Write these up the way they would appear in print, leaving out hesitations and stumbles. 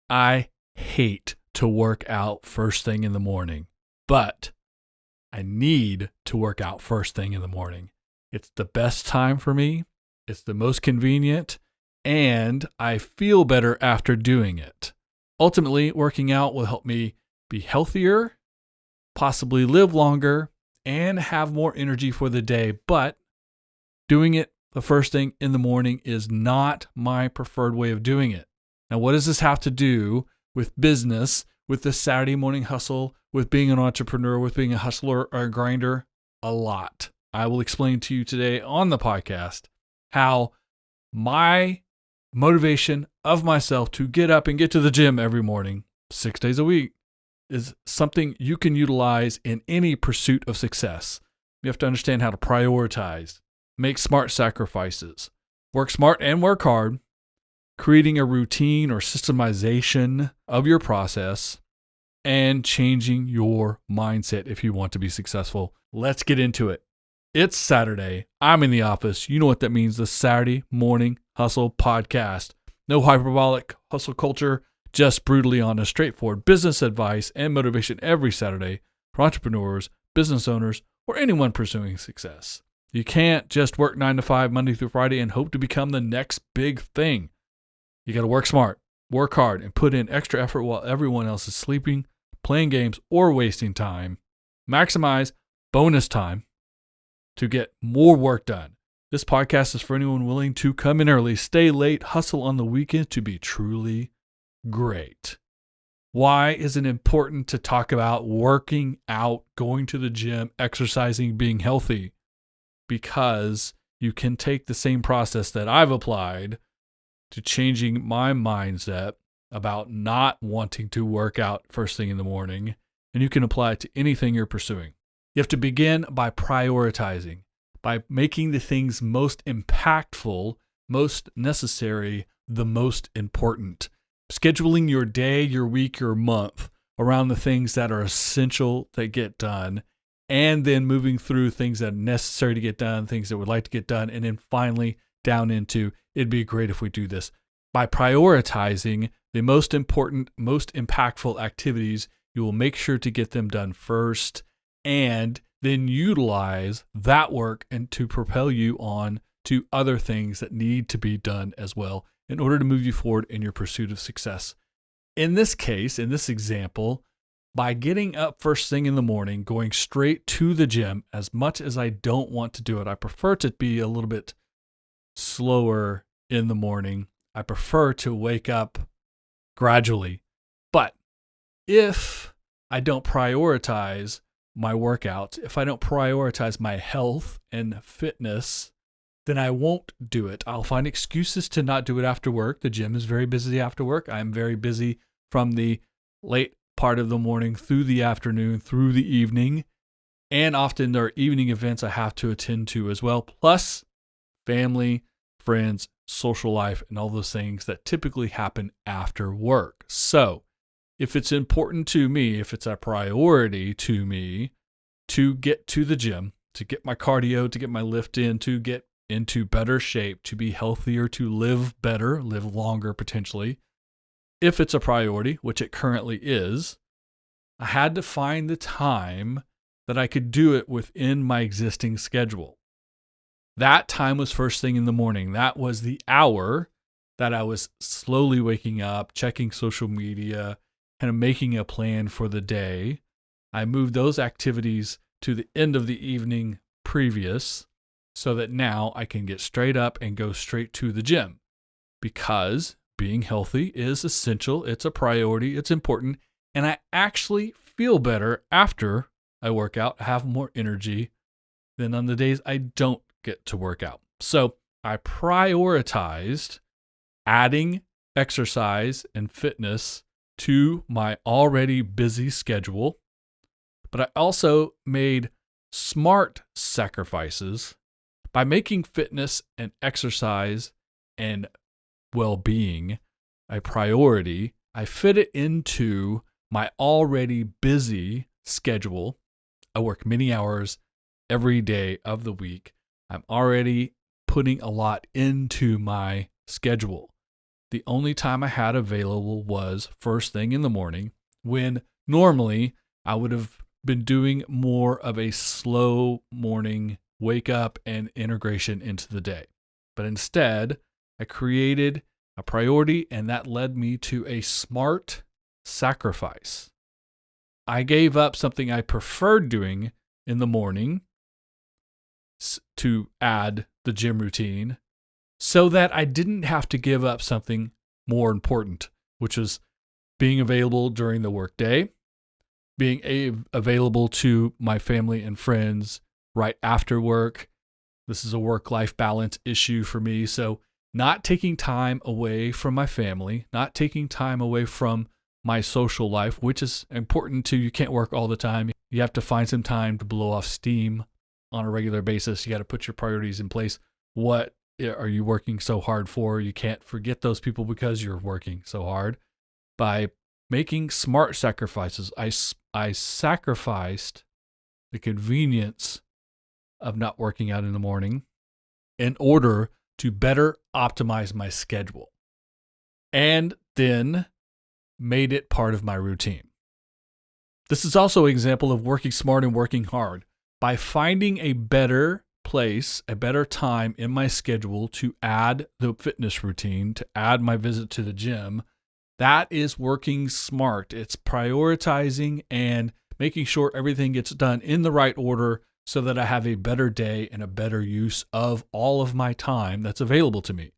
I hate to work out first thing in the morning, but I need to work out first thing in the morning. It's the best time for me. It's the most convenient, and I feel better after doing it. Ultimately, working out will help me be healthier, possibly live longer, and have more energy for the day. But doing it the first thing in the morning is not my preferred way of doing it. Now, what does this have to do with business, with the Saturday morning hustle, with being an entrepreneur, with being a hustler or a grinder? A lot. I will explain to you today on the podcast how my motivation of myself to get up and get to the gym every morning, 6 days a week, is something you can utilize in any pursuit of success. You have to understand how to prioritize, make smart sacrifices, work smart and work hard, creating a routine or systemization of your process, and changing your mindset if you want to be successful. Let's get into it. It's Saturday. I'm in the office. You know what that means, the Saturday Morning Hustle Podcast. No hyperbolic hustle culture, just brutally honest, straightforward business advice and motivation every Saturday for entrepreneurs, business owners, or anyone pursuing success. You can't just work 9 to 5 Monday through Friday and hope to become the next big thing. You got to work smart, work hard, and put in extra effort while everyone else is sleeping, playing games, or wasting time. Maximize bonus time to get more work done. This podcast is for anyone willing to come in early, stay late, hustle on the weekend to be truly great. Why is it important to talk about working out, going to the gym, exercising, being healthy? Because you can take the same process that I've applied to changing my mindset about not wanting to work out first thing in the morning, and you can apply it to anything you're pursuing. You have to begin by prioritizing, by making the things most impactful, most necessary, the most important. Scheduling your day, your week, your month around the things that are essential that get done, and then moving through things that are necessary to get done, things that would like to get done, and then finally down into, it'd be great if we do this. By prioritizing the most important, most impactful activities, you will make sure to get them done first, and then utilize that work and to propel you on to other things that need to be done as well in order to move you forward in your pursuit of success. In this case, in this example, by getting up first thing in the morning, going straight to the gym, as much as I don't want to do it, I prefer to be a little bit slower in the morning. I prefer to wake up gradually. But if I don't prioritize my workouts, if I don't prioritize my health and fitness, then I won't do it. I'll find excuses to not do it after work. The gym is very busy after work. I'm very busy from the late part of the morning through the afternoon, through the evening. And often there are evening events I have to attend to as well, plus family, friends, social life, and all those things that typically happen after work. So if it's important to me, if it's a priority to me to get to the gym, to get my cardio, to get my lift in, to get into better shape, to be healthier, to live better, live longer potentially, if it's a priority, which it currently is, I had to find the time that I could do it within my existing schedule. That time was first thing in the morning. That was the hour that I was slowly waking up, checking social media, kind of making a plan for the day. I moved those activities to the end of the evening previous so that now I can get straight up and go straight to the gym, because being healthy is essential. It's a priority. It's important. And I actually feel better after I work out, have more energy than on the days I don't get to work out. So I prioritized adding exercise and fitness to my already busy schedule, but I also made smart sacrifices by making fitness and exercise and well-being a priority. I fit it into my already busy schedule. I work many hours every day of the week. I'm already putting a lot into my schedule. the only time I had available was first thing in the morning, when normally I would have been doing more of a slow morning wake up and integration into the day. But instead, I created a priority, and that led me to a smart sacrifice. I gave up something I preferred doing in the morning to add the gym routine so that I didn't have to give up something more important, which was being available during the workday, being available to my family and friends right after work. This is a work-life balance issue for me. So not taking time away from my family, not taking time away from my social life, which is important too. You can't work all the time. You have to find some time to blow off steam on a regular basis. You got to put your priorities in place. What are you working so hard for? You can't forget those people because you're working so hard. By making smart sacrifices, I sacrificed the convenience of not working out in the morning in order to better optimize my schedule, and then made it part of my routine. This is also an example of working smart and working hard. By finding a better place, a better time in my schedule to add the fitness routine, to add my visit to the gym, that is working smart. It's prioritizing and making sure everything gets done in the right order so that I have a better day and a better use of all of my time that's available to me.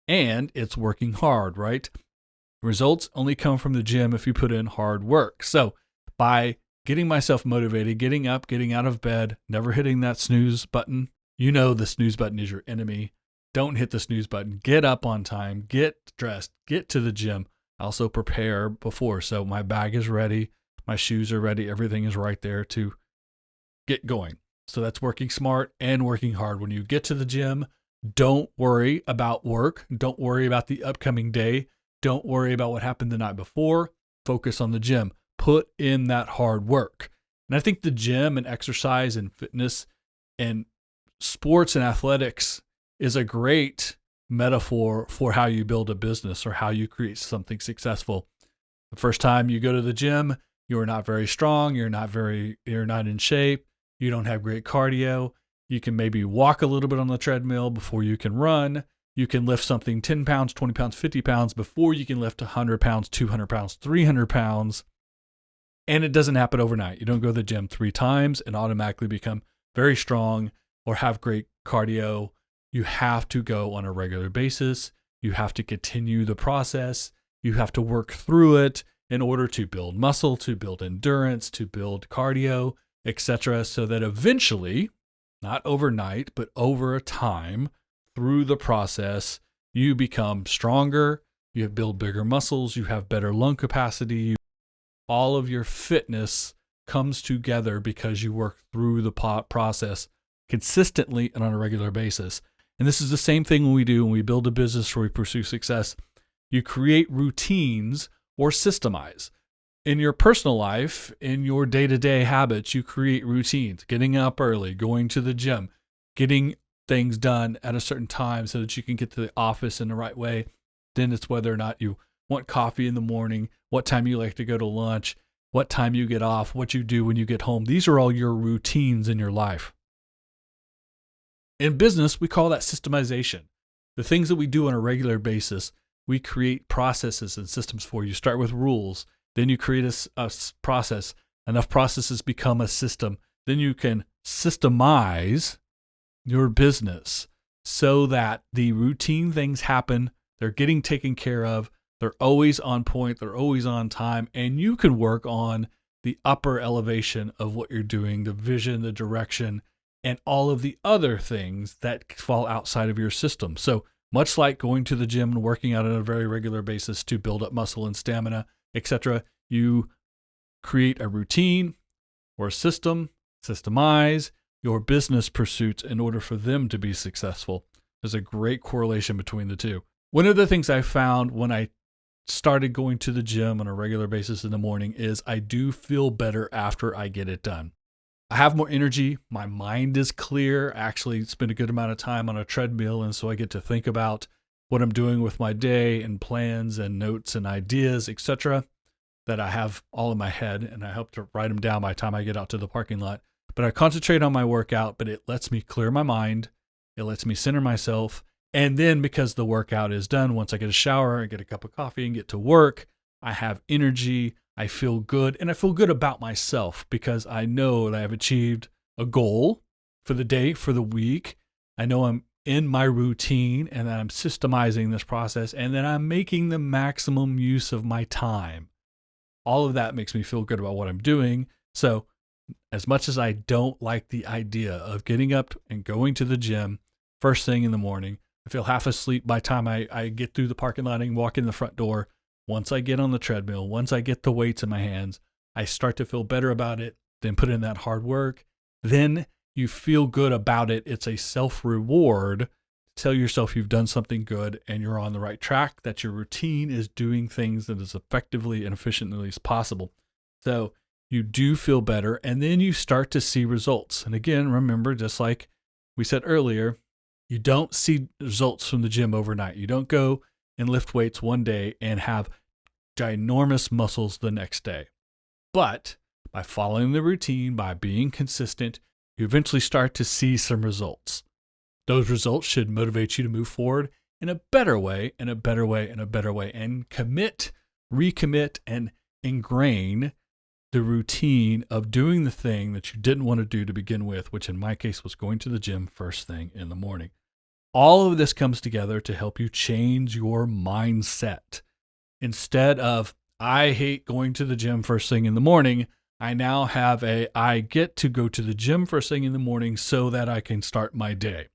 And it's working hard, right? Results only come from the gym if you put in hard work. So by getting myself motivated, getting up, getting out of bed, never hitting that snooze button. You know the snooze button is your enemy. Don't hit the snooze button. Get up on time, get dressed, get to the gym. Also prepare before. So my bag is ready, my shoes are ready, everything is right there to get going. So that's working smart and working hard. When you get to the gym, don't worry about work. Don't worry about the upcoming day. Don't worry about what happened the night before. Focus on the gym. Put in that hard work. And I think the gym and exercise and fitness and sports and athletics is a great metaphor for how you build a business or how you create something successful. The first time you go to the gym, you are not very strong. You're not in shape. You don't have great cardio. You can maybe walk a little bit on the treadmill before you can run. You can lift something 10 pounds, 20 pounds, 50 pounds before you can lift 100 pounds, 200 pounds, 300 pounds. And it doesn't happen overnight. You don't go to the gym 3 times and automatically become very strong or have great cardio. You have to go on a regular basis. You have to continue the process. You have to work through it in order to build muscle, to build endurance, to build cardio, etc. So that eventually, not overnight, but over time, through the process, you become stronger, you build bigger muscles, you have better lung capacity. All of your fitness comes together because you work through the process consistently and on a regular basis. And this is the same thing when we build a business or we pursue success. You create routines or systemize. In your personal life, in your day-to-day habits, you create routines, getting up early, going to the gym, getting things done at a certain time so that you can get to the office in the right way. Then it's whether or not you want coffee in the morning, what time you like to go to lunch, what time you get off, what you do when you get home. These are all your routines in your life. In business, we call that systemization. The things that we do on a regular basis, we create processes and systems for. You start with rules, then you create a process. Enough processes become a system. Then you can systemize your business so that the routine things happen. They're getting taken care of. They're always on point. They're always on time. And you can work on the upper elevation of what you're doing, the vision, the direction, and all of the other things that fall outside of your system. So much like going to the gym and working out on a very regular basis to build up muscle and stamina, etc., you create a routine or a system, systemize your business pursuits in order for them to be successful. There's a great correlation between the two. One of the things I found when I started going to the gym on a regular basis in the morning is I do feel better after I get it done. I have more energy. My mind is clear. I actually spend a good amount of time on a treadmill, and so I get to think about what I'm doing with my day and plans and notes and ideas, etc., that I have all in my head, and I hope to write them down by the time I get out to the parking lot. But I concentrate on my workout, but it lets me clear my mind. It lets me center myself. And then because the workout is done, once I get a shower, I get a cup of coffee and get to work, I have energy, I feel good, and I feel good about myself because I know that I've achieved a goal for the day, for the week. I know I'm in my routine and that I'm systemizing this process and that I'm making the maximum use of my time. All of that makes me feel good about what I'm doing. So as much as I don't like the idea of getting up and going to the gym first thing in the morning, I feel half asleep by the time I get through the parking lot and walk in the front door. Once I get on the treadmill, once I get the weights in my hands, I start to feel better about it, then put in that hard work. Then you feel good about it. It's a self-reward. Tell yourself you've done something good and you're on the right track, that your routine is doing things that as effectively and efficiently as possible. So you do feel better, and then you start to see results. And again, remember, just like we said earlier, you don't see results from the gym overnight. You don't go and lift weights one day and have ginormous muscles the next day. But by following the routine, by being consistent, you eventually start to see some results. Those results should motivate you to move forward in a better way, and commit, recommit, and ingrain the routine of doing the thing that you didn't want to do to begin with, which in my case was going to the gym first thing in the morning. All of this comes together to help you change your mindset. Instead of, I hate going to the gym first thing in the morning, I now have I get to go to the gym first thing in the morning so that I can start my day.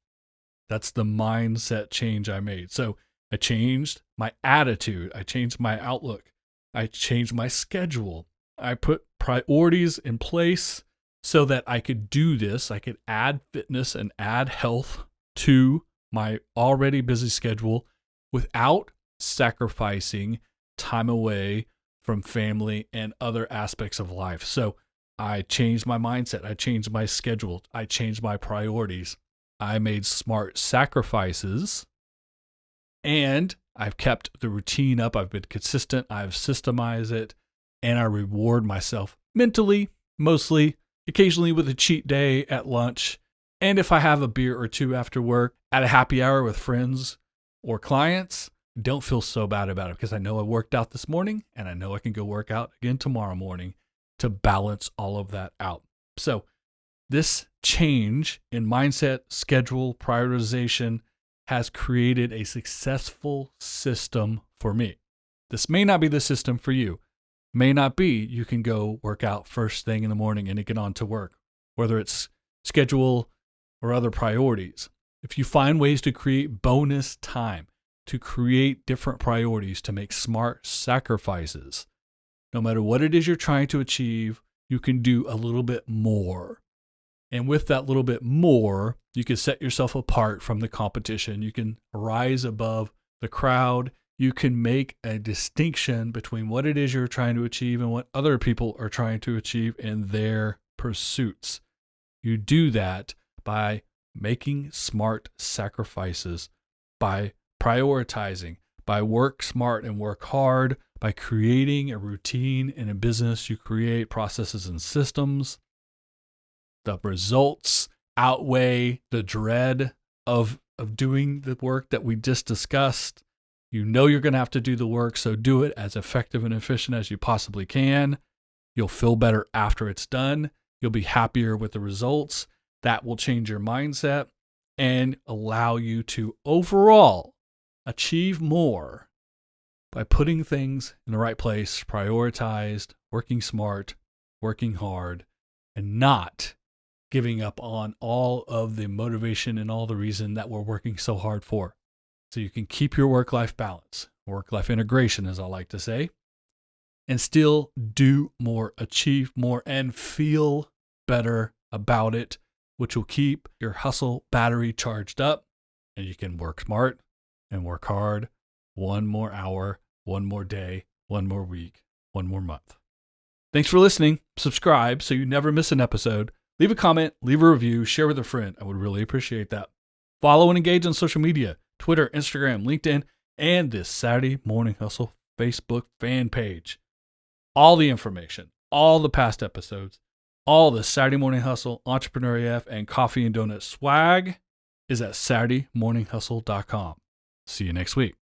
That's the mindset change I made. So I changed my attitude. I changed my outlook. I changed my schedule. I put priorities in place so that I could do this. I could add fitness and add health to my already busy schedule without sacrificing time away from family and other aspects of life. So I changed my mindset. I changed my schedule. I changed my priorities. I made smart sacrifices, and I've kept the routine up. I've been consistent. I've systemized it, and I reward myself mentally, mostly, occasionally with a cheat day at lunch. And if I have a beer or two after work at a happy hour with friends or clients, don't feel so bad about it because I know I worked out this morning and I know I can go work out again tomorrow morning to balance all of that out. So this change in mindset, schedule, prioritization has created a successful system for me. This may not be the system for you. May not be you can go work out first thing in the morning and get on to work, whether it's schedule or other priorities. If you find ways to create bonus time, to create different priorities, to make smart sacrifices, no matter what it is you're trying to achieve, you can do a little bit more. And with that little bit more, you can set yourself apart from the competition. You can rise above the crowd. You can make a distinction between what it is you're trying to achieve and what other people are trying to achieve in their pursuits. You do that by making smart sacrifices, by prioritizing, by work smart and work hard, by creating a routine in a business. You create processes and systems. The results outweigh the dread of doing the work that we just discussed. You know you're going to have to do the work, so do it as effective and efficient as you possibly can. You'll feel better after it's done. You'll be happier with the results. That will change your mindset and allow you to overall achieve more by putting things in the right place, prioritized, working smart, working hard, and not giving up on all of the motivation and all the reason that we're working so hard for. So you can keep your work-life balance, work-life integration, as I like to say, and still do more, achieve more, and feel better about it, which will keep your hustle battery charged up, and you can work smart and work hard one more hour, one more day, one more week, one more month. Thanks for listening. Subscribe so you never miss an episode. Leave a comment, leave a review, share with a friend. I would really appreciate that. Follow and engage on social media. Twitter, Instagram, LinkedIn, and this Saturday Morning Hustle Facebook fan page. All the information, all the past episodes, all the Saturday Morning Hustle, Entrepreneur AF, and Coffee and Donut swag is at SaturdayMorningHustle.com. See you next week.